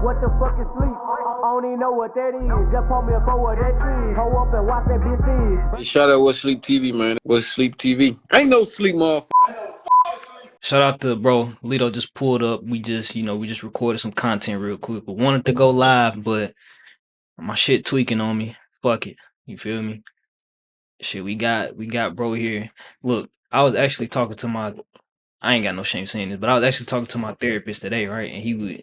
What the fuck is sleep? I don't even know what that is. Just pull me up over that tree. Hold up and watch that bitch feed. Shout out What Sleep TV, man. What Sleep TV. Ain't no sleep, motherfucker. Shout out to bro Lito just pulled up. We just recorded some content real quick. But wanted to go live, but my shit tweaking on me. Fuck it. You feel me? Shit, we got bro here. Look, I was actually talking to I ain't got no shame saying this, but I was actually talking to my therapist today, right? And he would,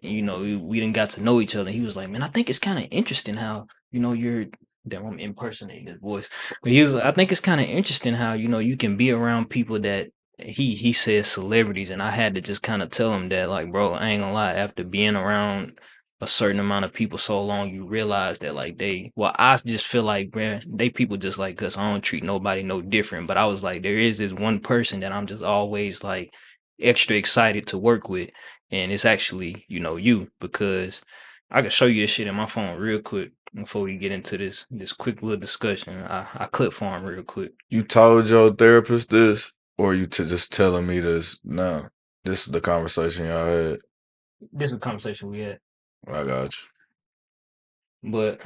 we didn't got to know each other. He was like, man, I think it's kind of interesting how, you're damn, I'm impersonating his voice. But he was like, I think it's kind of interesting how, you can be around people that he says celebrities, and I had to just kind of tell him that, like, bro, I ain't gonna lie, after being around a certain amount of people so long, you realize that like I just feel like, man, they people just like us. I don't treat nobody no different. But I was like, there is this one person that I'm just always like extra excited to work with, and it's actually you, because I can show you this shit in my phone real quick before we get into this quick little discussion. I clip for him real quick. You told your therapist this, or you just telling me this now? This is the conversation y'all had. This is a conversation we had. I got you. But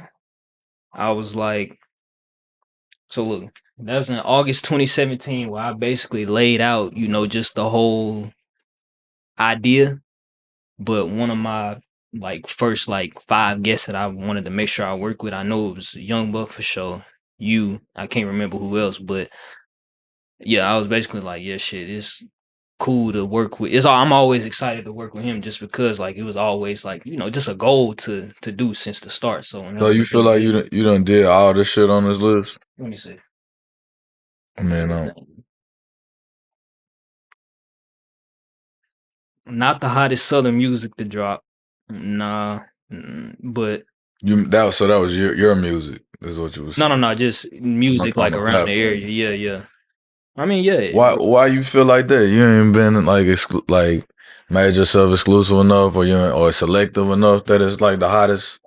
I was like, so look, that's in August 2017 where I basically laid out, just the whole idea. But one of my like first like 5 guests that I wanted to make sure I work with, I know it was Young Buck for sure. I can't remember who else, but yeah, I was basically like, yeah, shit, it's cool to work with. I'm always excited to work with him just because like it was always like, just a goal to do since the start. So you feel like you done did all this shit on this list? Let me see. Man, not the hottest Southern music to drop. Nah, but that was your music. Is what you was saying. No, just music like around the area. Yeah. I mean, yeah. Why you feel like that? You ain't been like made yourself exclusive enough, or selective enough that it's like the hottest,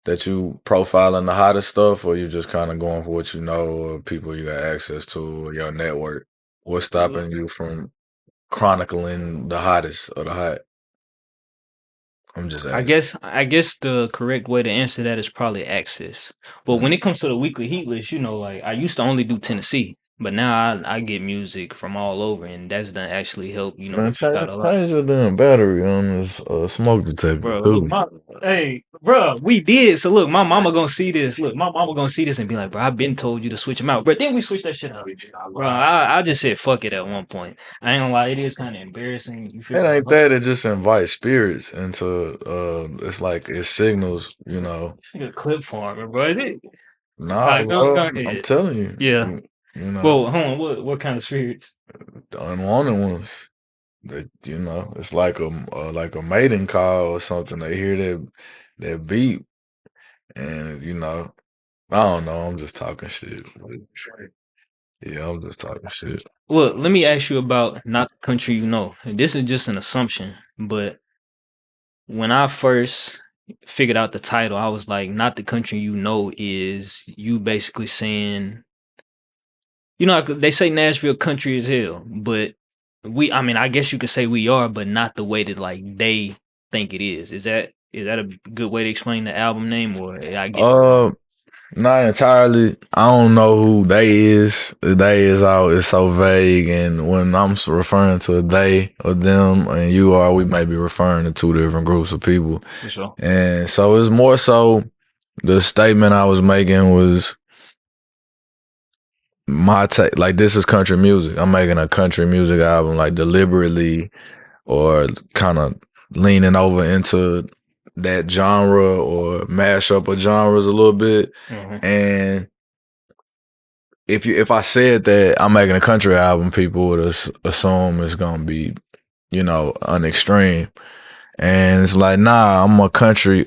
that you profiling the hottest stuff, or you just kind of going for what you know, or people you got access to, or your network? What's stopping you from chronicling the hottest or the hot? I'm just asking. I guess the correct way to answer that is probably access. But when it comes to the weekly heat list, like I used to only do Tennessee, but now I get music from all over, and that's done actually help. Man, change your damn battery on this smoke detector, bro. Look, bro, we did. So look, my mama gonna see this. Look, my mama gonna see this and be like, bro, I've been told you to switch them out. But then we switched that shit out. Bro, I just said fuck it at one point. I ain't gonna lie, it is kind of embarrassing. It ain't that. It just invites spirits into. It's like it signals. It's like a clip farmer, bro. Nah, bro, I'm telling you. Yeah. Well, hold on. What kind of spirits? The unwanted ones. That it's like a mating call or something. They hear that beat, and I don't know. I'm just talking shit. Yeah, I'm just talking shit. Look, let me ask you about Not the Country You Know. This is just an assumption, but when I first figured out the title, I was like, Not the Country You Know is you basically saying, they say Nashville country as hell, but I guess you could say we are, but not the way that like they think it is. Is that a good way to explain the album name, or I get not entirely. I don't know who they is. The they is so vague, and when I'm referring to they or them and you are, we may be referring to two different groups of people. For sure. And so it's more so the statement I was making was my take. Like, this is country music. I'm making a country music album, like deliberately, or kind of leaning over into that genre or mash up of genres a little bit. Mm-hmm. And if I said that I'm making a country album, people would assume it's gonna be, an extreme. And it's like, nah, I'm a country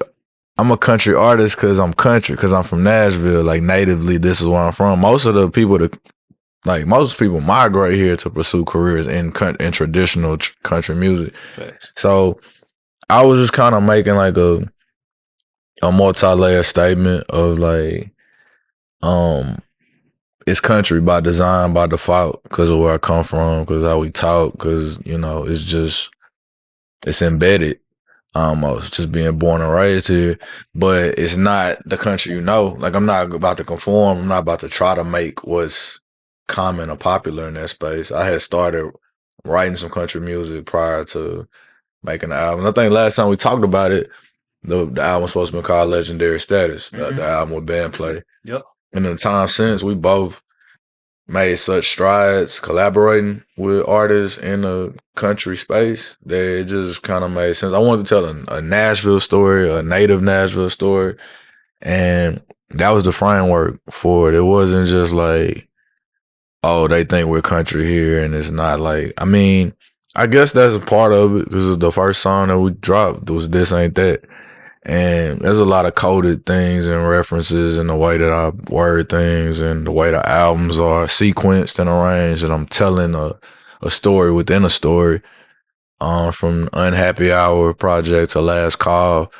artist because I'm country, because I'm from Nashville. Like, natively, this is where I'm from. Most people migrate here to pursue careers in traditional country music. Facts. So I was just kind of making like a multi-layer statement of like, it's country by design, by default, because of where I come from, because how we talk, because it's embedded. almost just being born and raised here. But it's not the country, you know. Like, I'm not about to conform. I'm not about to try to make what's common or popular in that space. I had started writing some country music prior to making the album. I think last time we talked about it, the album was supposed to be called Legendary Status, the album with Bandplay. Yep. And in the time since, we both made such strides collaborating with artists in the country space that it just kind of made sense. I wanted to tell a Nashville story, a native Nashville story, and that was the framework for it. It wasn't just like, oh, they think we're country here, and it's not like, I mean, I guess that's a part of it because the first song that we dropped was This Ain't That. And there's a lot of coded things and references in the way that I word things and the way the albums are sequenced and arranged. And I'm telling a story within a story. From Unhappy Hour Project to Last Call,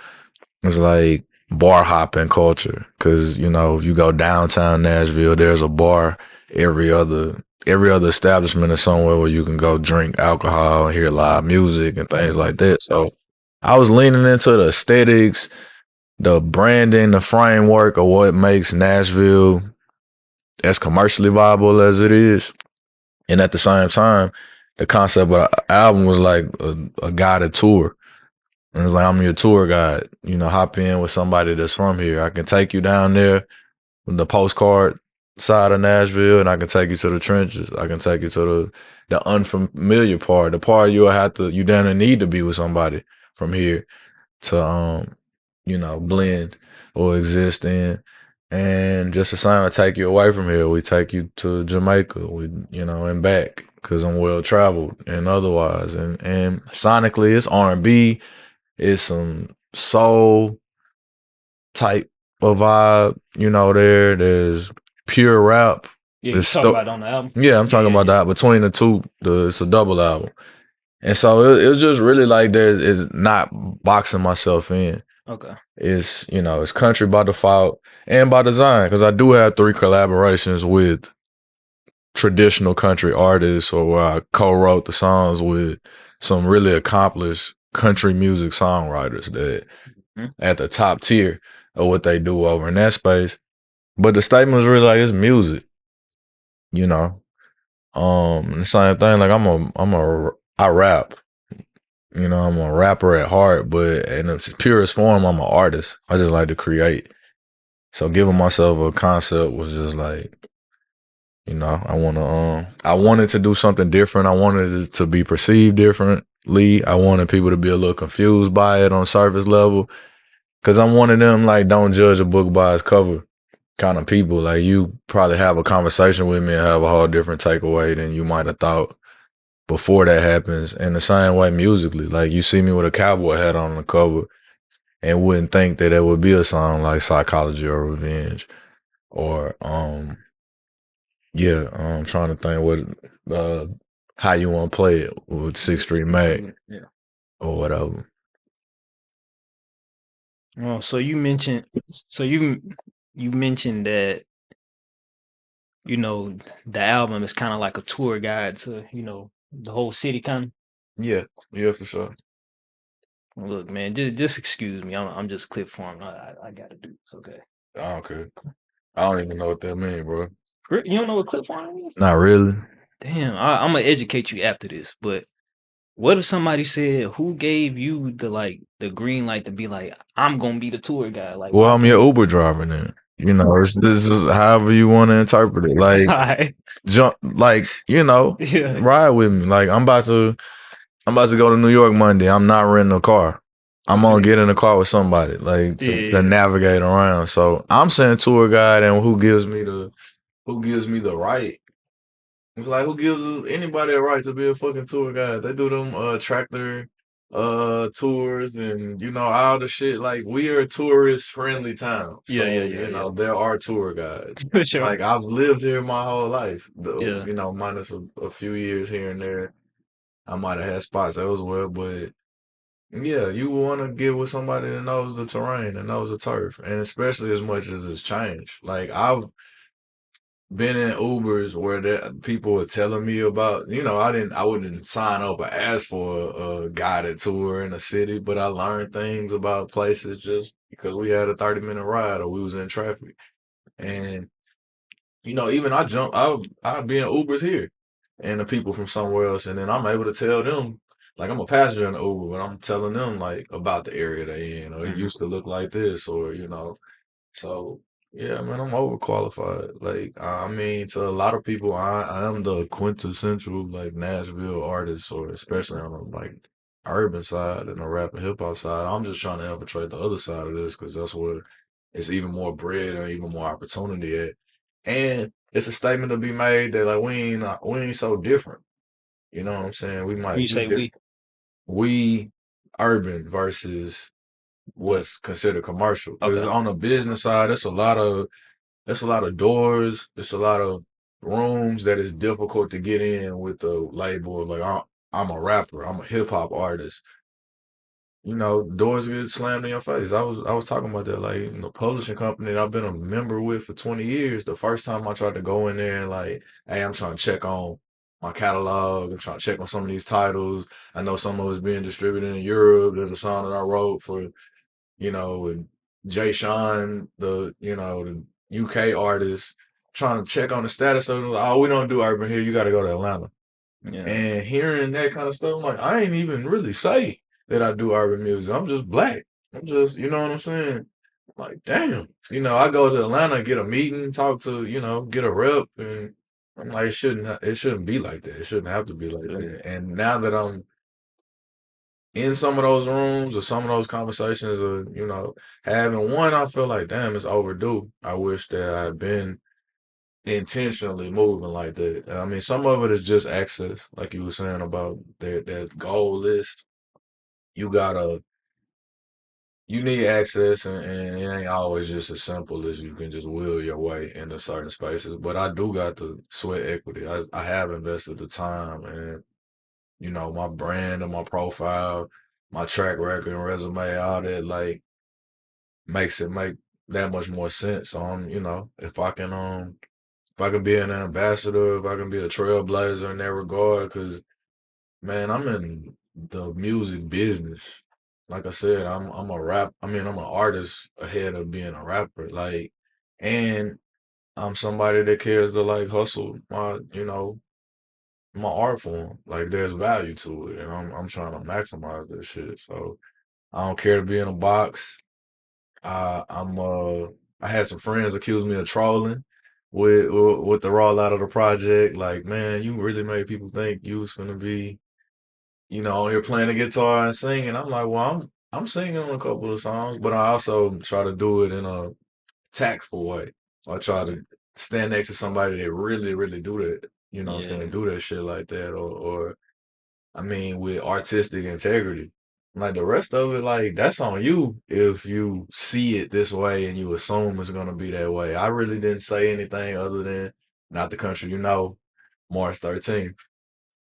it's like bar hopping culture. Cause, you know, if you go downtown Nashville, there's a bar every other establishment is somewhere where you can go drink alcohol and hear live music and things like that. So I was leaning into the aesthetics, the branding, the framework of what makes Nashville as commercially viable as it is. And at the same time, the concept of the album was like a guided tour. And it's like, I'm your tour guide. You know, hop in with somebody that's from here. I can take you down there with the postcard side of Nashville, and I can take you to the trenches. I can take you to the unfamiliar part, the part you down need to be with somebody from here to blend or exist in. And just the same, I take you away from here. We take you to Jamaica, and back because I'm well traveled and otherwise. And sonically, it's R&B, it's some soul type of vibe. There's pure rap. Yeah, you talking about it on the album? Yeah, I'm talking about that. Between the two, it's a double album. And so it was just really like it's not boxing myself in. Okay. It's country by default and by design, because I do have 3 collaborations with traditional country artists, or where I co-wrote the songs with some really accomplished country music songwriters that at the top tier of what they do over in that space. But the statement was really like, it's music, the same thing. Like, I rap. I'm a rapper at heart, but in its purest form, I'm an artist. I just like to create. So giving myself a concept was just like, I wanted to do something different. I wanted it to be perceived differently. I wanted people to be a little confused by it on surface level. Cause I'm one of them, like, don't judge a book by its cover kind of people. Like, you probably have a conversation with me and have a whole different takeaway than you might have thought before that happens. In the same way musically, like, you see me with a cowboy hat on the cover and wouldn't think that it would be a song like Psychology or Revenge or I'm trying to think what How You Want to Play It with 6th Street Mac or whatever. Oh, so you mentioned that the album is kind of like a tour guide to the whole city, kind of. Yeah, for sure. Look, man, just excuse me. I'm just clip forming. I gotta do this. Okay. I don't care. I don't even know what that means, bro. You don't know what clip forming is? Not really. Damn, I'm gonna educate you after this. But what if somebody said, "Who gave you the green light to be like, I'm gonna be the tour guide"? Like, well, I'm your Uber driver then. This is however you want to interpret it. Like, jump, like, ride with me. Like, I'm about to go to New York Monday. I'm not renting a car. I'm gonna get in a car with somebody, like, to navigate around. So I'm saying tour guide, and who gives me the right? It's like, who gives anybody a right to be a fucking tour guide? They do them tractor tours and all the shit. Like, we are a tourist friendly town. So, there are tour guides. For sure. Like, I've lived here my whole life. Minus a few years here and there. I might have had spots elsewhere, but yeah, you want to get with somebody that knows the terrain and knows the turf, and especially as much as it's changed. Like, been in Ubers where people were telling me about, I wouldn't sign up or ask for a guided tour in a city, but I learned things about places just because we had a 30-minute ride or we was in traffic. And, even I'll be in Ubers here and the people from somewhere else, and then I'm able to tell them, like I'm a passenger in the Uber, but I'm telling them like about the area they in, or it used to look like this, or so yeah, man, I'm overqualified. Like I mean, to a lot of people, I am the quintessential like Nashville artist, or especially on the like urban side and the rap and hip hop side. I'm just trying to infiltrate the other side of this because that's where it's even more bread and even more opportunity at. And it's a statement to be made that like we ain't so different. You know what I'm saying? We When you might be say different. We urban versus the what's considered commercial. Because okay, on the business side, it's a lot of doors. It's a lot of rooms that is difficult to get in with the label. Like I'm a rapper. I'm a hip hop artist. Doors get slammed in your face. I was talking about that. Like the publishing company that I've been a member with for 20 years. The first time I tried to go in there and like, hey, I'm trying to check on my catalog. I'm trying to check on some of these titles. I know some of it's being distributed in Europe. There's a song that I wrote for with Jay Sean, the UK artist, trying to check on the status of it. Like, oh, we don't do urban here. You got to go to Atlanta. yeah, And hearing that kind of stuff, I'm like, I ain't even really say that I do urban music. I'm just black. I'm just, you know what I'm saying? Like, damn. I go to Atlanta, get a meeting, talk to, get a rep, and I'm like, it shouldn't be like that. It shouldn't have to be like yeah. that. And now that I'm in some of those rooms or some of those conversations or having one, I feel like damn, it's overdue. I wish that I had been intentionally moving like that. I mean, some of it is just access, like you were saying about that goal list. You need access, and it ain't always just as simple as you can just will your way into certain spaces. But I do got the sweat equity. I have invested the time and my brand and my profile, my track record and resume, all that like makes it make that much more sense. So if I can be an ambassador, if I can be a trailblazer in that regard, because man, I'm in the music business. Like I said, I'm a rap. I mean, I'm an artist ahead of being a rapper. Like, and I'm somebody that cares to like hustle my art form. Like there's value to it, and I'm trying to maximize that shit. So I don't care to be in a box. I'm I had some friends accuse me of trolling with the rollout of the project. Like, man, you really made people think you was gonna be, on here playing the guitar and singing. I'm like, well, I'm singing on a couple of songs, but I also try to do it in a tactful way. I try to stand next to somebody that really, really do that, what I'm Yeah, saying, do that shit like that, or I mean, with artistic integrity. Like the rest of it, like that's on you if you see it this way and you assume it's gonna be that way. I really didn't say anything other than not the country, March 13th,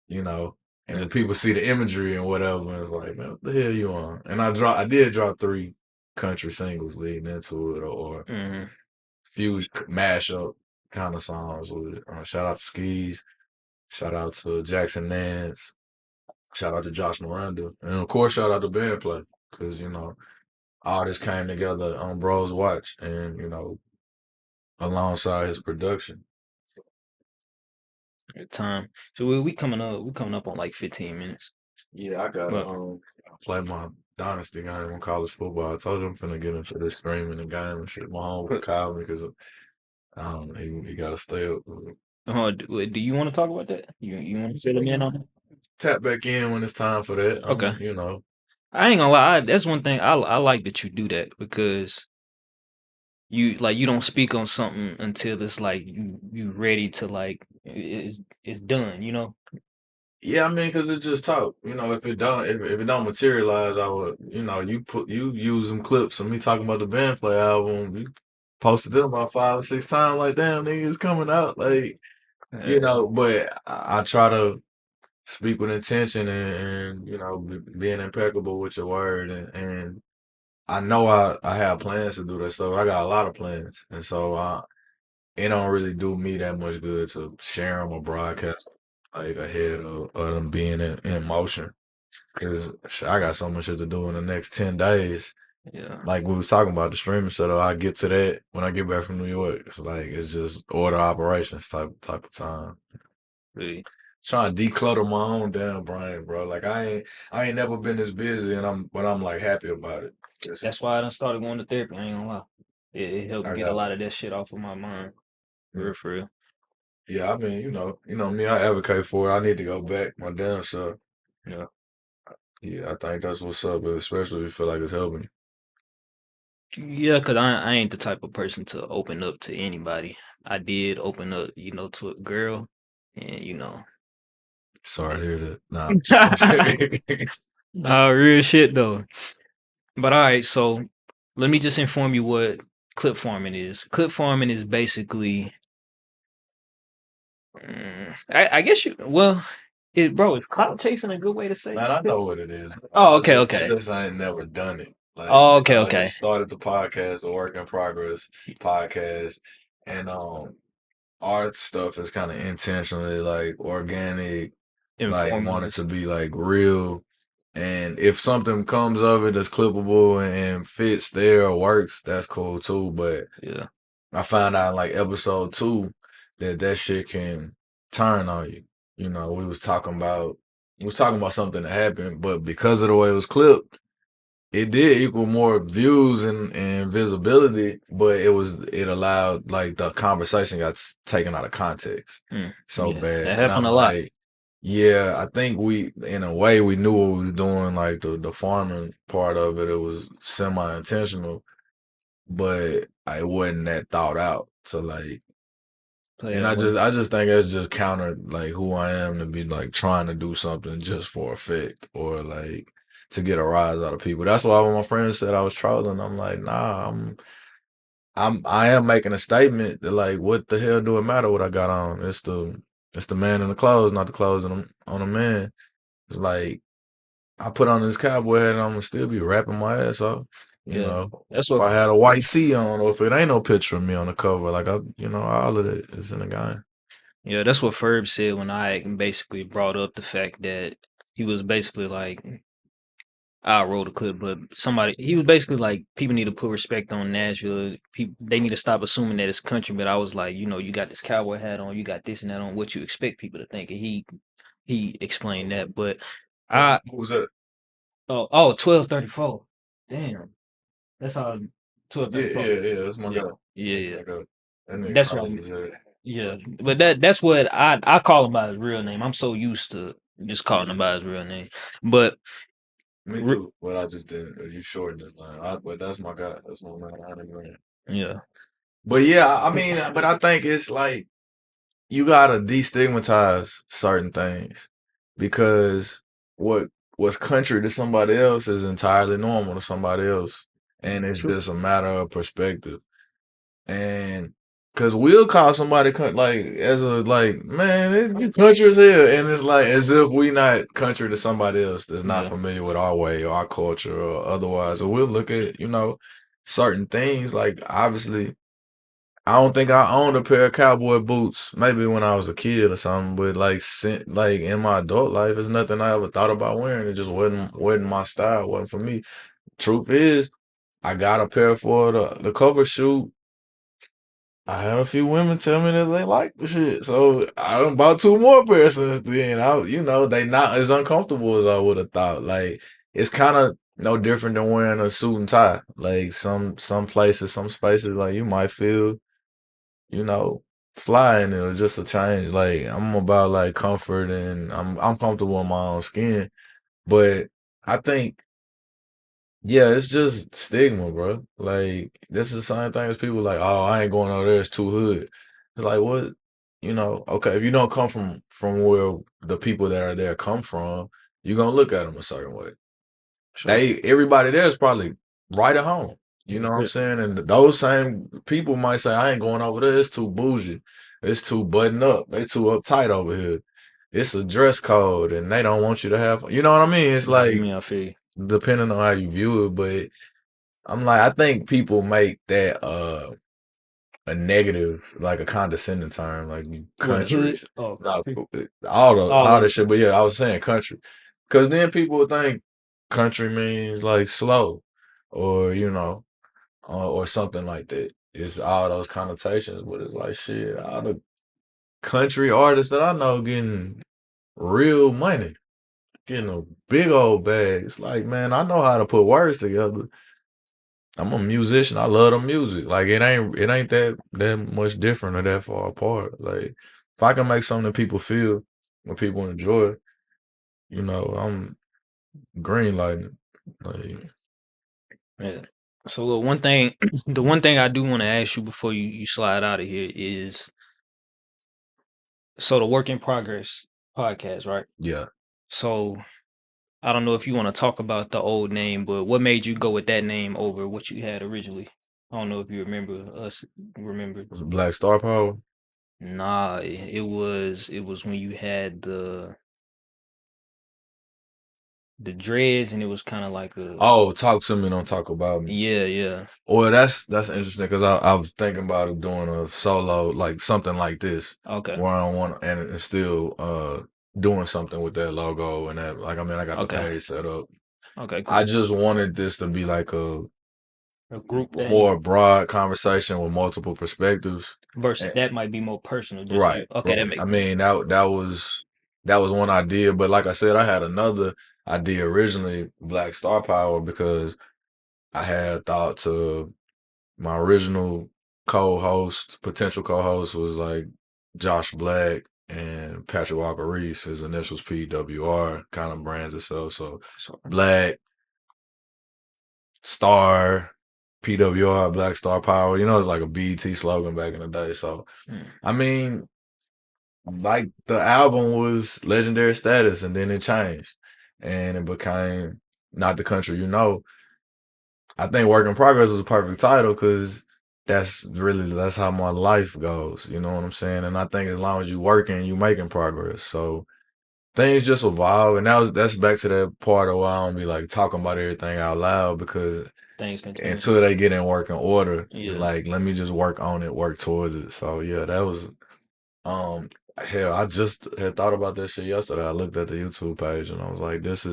you know. And yeah. when people see the imagery and whatever, it's like, man, what the hell you on? And I did drop 3 country singles leading into it, or Hmm. few mashup kind of songs with it. Shout out to Skis, shout out to Jackson Nance, shout out to Josh Miranda. And of course, shout out to Bandplay. Because, all this came together on Bro's Watch and, alongside his production. Good time. So we coming up on like 15 minutes. Yeah, I gotta But play my dynasty game on college football. I told you I'm finna get into this streaming and game and shit. My homeboy called me because he gotta stay up. do you want to talk about that? You want to fill me in on it? Tap back in when it's time for that. Okay. You know. I ain't gonna lie. That's one thing I like that you do that because you don't speak on something until it's like you ready to like it's done. Yeah, I mean, because it's just talk. If it don't materialize, I would, you use some clips of me talking about the Bandplay album. You posted them about 5 or 6 times. Like, damn, nigga, it's coming out. Like, but I try to speak with intention and being impeccable with your word. And I know I have plans to do that stuff. I got a lot of plans, and so it don't really do me that much good to share them or broadcast like ahead of them being in motion. Cause I got so much shit to do in the next 10 days. Yeah. Like we was talking about the streaming setup, I get to that when I get back from New York. It's like it's just order operations type of time. Really. Trying to declutter my own damn brain, bro. Like I ain't never been this busy, and I'm like happy about it. That's why I done started going to therapy. I ain't gonna lie. It helped I get a got lot of that shit off of my mind. For real. yeah. I mean, you know me. I advocate for it. I need to go back my damn self. Yeah. Yeah, I think that's what's up, but especially if you feel like it's helping. Yeah, cause I ain't the type of person to open up to anybody. I did open up, to a girl, and Sorry to it- hear that. Nah, I'm sorry. nah, real shit though. But all right, so let me just inform you what clip farming is. Clip farming is basically, I guess is clout chasing a good way to say? Man, I know what it is. Oh, I okay, just, I okay. just ain't never done it. Like, Oh, okay, I okay. just started the podcast, the Work in Progress podcast, and art stuff is kind of intentionally like organic, like wanted Informative. to be like real. And if something comes of it that's clippable and fits there or works, that's cool too. But Yeah, I found out in like episode 2 that shit can turn on you. You know, we was talking about something that happened, but because of the way it was clipped, it did equal more views and visibility, but it allowed like the conversation got taken out of context so yeah, bad. that And happened I'm a lot. like, yeah, I think we in a way we knew what we was doing, like the farming part of it. It was semi intentional, but I wasn't that thought out. So like, Play and that way. I just think it's just counter like who I am to be like trying to do something just for effect or like to get a rise out of people. That's why when my friends said I was trolling, I'm like, nah, I am making a statement that like, what the hell do it matter what I got on? It's the man in the clothes, not the clothes on a man. It's like I put on this cowboy hat and I'm gonna still be rapping my ass off. You Yeah, know, that's if what. I had a white tee on or if it ain't no picture of me on the cover, like all of it is in the game. Yeah, that's what Ferb said when I basically brought up the fact that he was basically like, I wrote a clip, but he was basically like, people need to put respect on Nashville. People, they need to stop assuming that it's country. But I was like, you got this cowboy hat on, you got this and that on. What you expect people to think? And he explained that. But I Who was that? 1234. Damn, that's how twelve Yeah, thirty four. yeah, yeah. That's my Yeah, guy. yeah, That's yeah. my guy. That nigga That's what. crazy as hell. Yeah, but that's what I call him by his real name. I'm so used to just calling him by his real name. But Me re- too. But I just didn't. You shortened his name. But that's my guy. That's my man. I didn't know. yeah, But yeah, I mean, but I think it's like you gotta destigmatize certain things because what what's country to somebody else is entirely normal to somebody else, and it's true. just a matter of perspective. And because we'll call somebody like as a like man, you country as hell, and it's like as if we not country to somebody else that's not Yeah, familiar with our way or our culture or otherwise. So we'll look at certain things like obviously. I don't think I owned a pair of cowboy boots. Maybe when I was a kid or something, but like in my adult life, it's nothing I ever thought about wearing. It just wasn't my style. wasn't for me. Truth is, I got a pair for the cover shoot. I had a few women tell me that they like the shit, so I done bought 2 more pairs since then. They not as uncomfortable as I would have thought. Like it's kind of no different than wearing a suit and tie. Like some places, some spaces, like you might feel you know, flying it was just a change. Like I'm about like comfort and I'm comfortable in my own skin. But I think, yeah, it's just stigma, bro. Like this is the same thing as people like, oh, I ain't going over there, it's too hood. It's like what, okay, if you don't come from where the people that are there come from, you're gonna look at them a certain way. sure. Everybody there is probably right at home. You know That's what I'm it. saying? And those same people might say, I ain't going over there. It's too bougie. It's too buttoned up. They too uptight over here. It's a dress code and they don't want you to have, you know what I mean? It's Nah, you like, mean I feel you. depending on how you view it, but I'm like, I think people make that, a negative, like a condescending term, like What, hood? countries. Oh, No, country. All all of the it. shit. But yeah, I was saying country, because then people would think country means like slow, or or something like that. It's all those connotations, but it's like shit. All the country artists that I know getting real money, getting a big old bag. It's like, man, I know how to put words together. I'm a musician. I love the music. Like it ain't that much different or that far apart. Like if I can make something that people feel, what people enjoy, I'm green lighting. Like Yeah. So look, one thing, the one thing I do want to ask you before you slide out of here is, so the Work in Progress podcast, right? yeah. So I don't know if you want to talk about the old name, but what made you go with that name over what you had originally? I don't know if you remember. Was it Black Star Power? Nah, it was when you had the dreads, and it was kind of like a, Oh, talk to me, don't talk about me. yeah, yeah. Well, that's interesting because I was thinking about doing a solo, like something like this, Okay. where I want and still doing something with that logo and that. Like, I mean, I got the Okay. page set up. Okay, I cool. just wanted this to be like a A group thing more broad conversation with multiple perspectives. versus And, that might be more personal, just you. right, Okay, that right. I makes sense. mean, that was one idea, but like I said, I had another idea originally, Black Star Power, because I had thought to my original potential co-host was like Josh Black and Patrick Walker Reese. His initials PWR, kind of brands itself. So So, Black Star, PWR, Black Star Power. It's like a BET slogan back in the day. So mm, I mean, like the album was legendary status, and then it changed, and it became Not the Country You Know. I think Work in Progress was a perfect title because that's how my life goes. You know what I'm saying? And I think as long as you working, you making progress. So things just evolve, and that's back to that part of why I don't be like talking about everything out loud, because things can change. until they get in working order, it's Yeah. like let me just work on it, work towards it. So yeah, that was hell. I just had thought about that shit yesterday. I looked at the YouTube page and I was like, this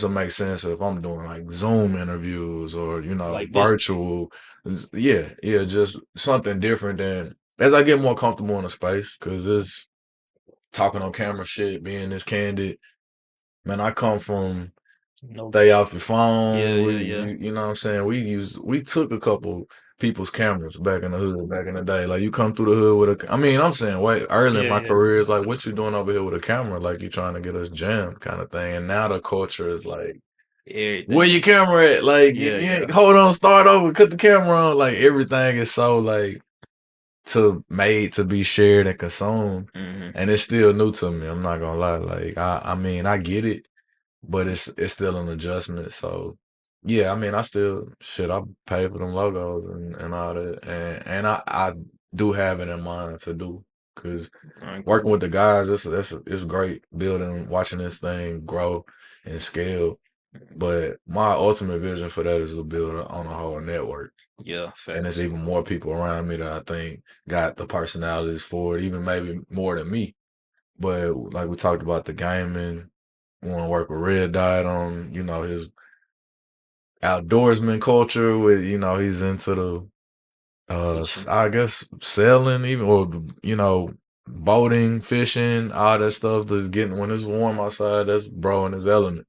will make sense if I'm doing like Zoom interviews or Like this. virtual. Yeah, yeah, just something different than as I get more comfortable in the space, because this talking on camera shit, being this candid, man, I come from No. stay off your Yeah, phone. yeah, yeah. You know what I'm saying? We took a couple people's cameras back in the hood, back in the day. Like you come through the hood with I mean, I'm saying way early in Yeah, my yeah. career, it's like, what you doing over here with a camera? Like you trying to get us jammed kind of thing. And now the culture is like, where your Everything. camera at? Like if Yeah, you yeah. ain't hold on, start over, cut the camera on. Like everything is so like made to be shared and consumed. Hmm. And it's still new to me. I'm not gonna lie. Like I mean I get it, but it's still an adjustment. So yeah, I mean I still I pay for them logos and all that. And I do have it in mind to do, because All right, cool. working with the guys, it's great building, watching this thing grow and scale. But my ultimate vision for that is to build on a whole network. Yeah, And facts. there's even more people around me that I think got the personalities for it, even maybe more than me. But like we talked about the gaming, want to work with Red Dot on, his outdoorsman culture with, he's into the Fishing. I guess sailing even, or boating, fishing, all that stuff that's getting when it's warm outside, that's bro in his element.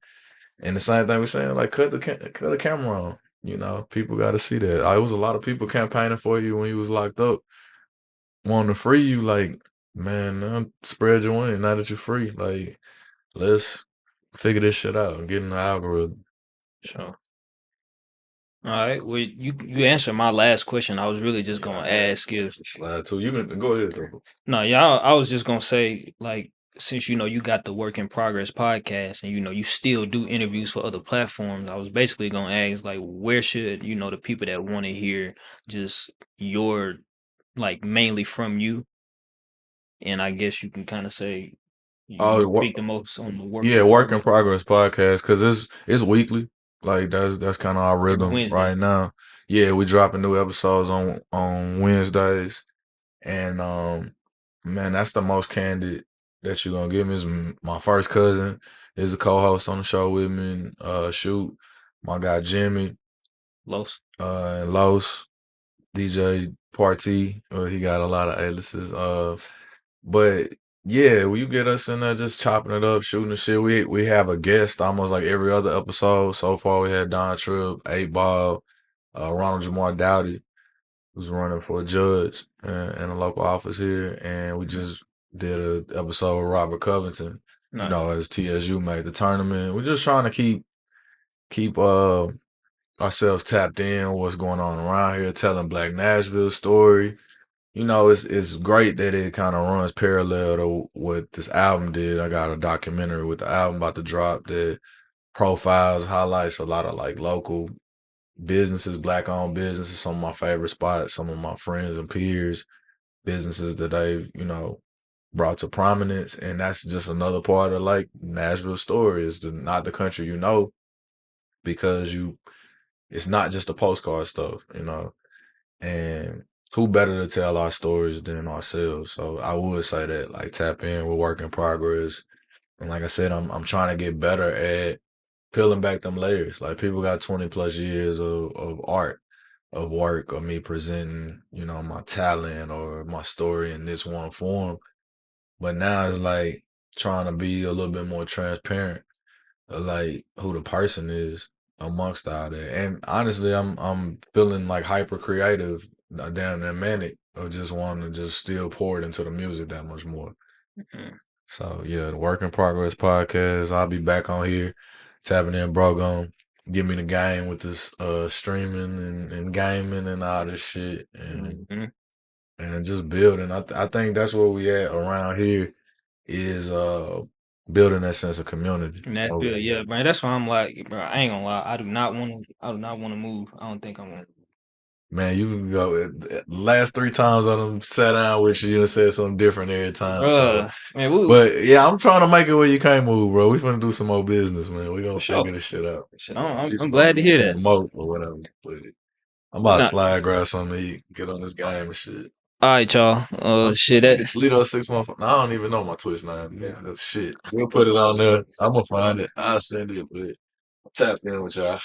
And the same thing we're saying, like cut the camera on. People got to see that. It was a lot of people campaigning for you when you was locked up, wanting to free you. Like, man, now spread your wings. Now that you're free, like, let's figure this shit out and get in the algorithm. Sure. All right. Well, you answered my last question. I was really just gonna ask if, Slide too. You can go ahead though. no, y'all. I was just gonna say, like, since you got the Work in Progress podcast, and you still do interviews for other platforms. I was basically gonna ask, like, where should the people that want to hear just your, like, mainly from you, and I guess you can kind of say you Oh, speak the most on the Work in yeah, work in Progress progress podcast, because it's weekly. Like that's kind of our every rhythm Wednesday. right now. Yeah, we dropping new episodes on Wednesdays, and man, that's the most candid that you're gonna get me. Is my first cousin is a co-host on the show with me. And, shoot, my guy Jimmy, Los. and Los, DJ Party. He got a lot of aliases. But yeah, when you get us in there just chopping it up, shooting the shit, we have a guest almost like every other episode. So far, we had Don Tripp, 8 Ball, Ronald Jamar Dowdy, who's running for a judge in a local office here, and we just did an episode with Robert Covington. You Nice. know, as TSU made the tournament. We're just trying to keep ourselves tapped in what's going on around here, telling Black Nashville story. You know, it's great that it kind of runs parallel to what this album did. I got a documentary with the album about to drop that profiles, highlights a lot of like local businesses, black owned businesses, some of my favorite spots, some of my friends and peers, businesses that they've, brought to prominence. And that's just another part of like Nashville story is not the country, because it's not just the postcard stuff. And who better to tell our stories than ourselves? So I would say that like tap in, we're work in progress. And like I said, I'm trying to get better at peeling back them layers. Like people got 20 plus years of art, of work, of me presenting, my talent or my story in this one form. But now it's like trying to be a little bit more transparent of like who the person is amongst all that. And honestly, I'm feeling like hyper creative, damn near manic, of just wanting to just still pour it into the music that much more. Mhm. So yeah, the Work in Progress podcast. I'll be back on here, tapping in, bro. Gon' give me the game with this streaming and gaming and all this shit, Mhm. and just building. I think that's where we at around here is building that sense of community. Nashville, yeah, man. That's why I'm like, bro. I ain't gonna lie. I do not want to. I do not want to move. I don't think I want. Man, you can go. Last 3 times I done sat down with you and said something different every time. So. Man. We, But yeah, I'm trying to make it where you can't move, bro. We finna do some more business, man. We gonna for sure. figure this shit out. Shit, At least I'm glad to hear that. remote or whatever. But I'm about to Nah, fly and grab something to eat, get on this game and shit. all right, y'all. Shit. That It's Lito 6 months. I don't even know my Twitch name. Man. Shit. We'll put it on there. I'm gonna find it. I'll send it, but tap in with y'all.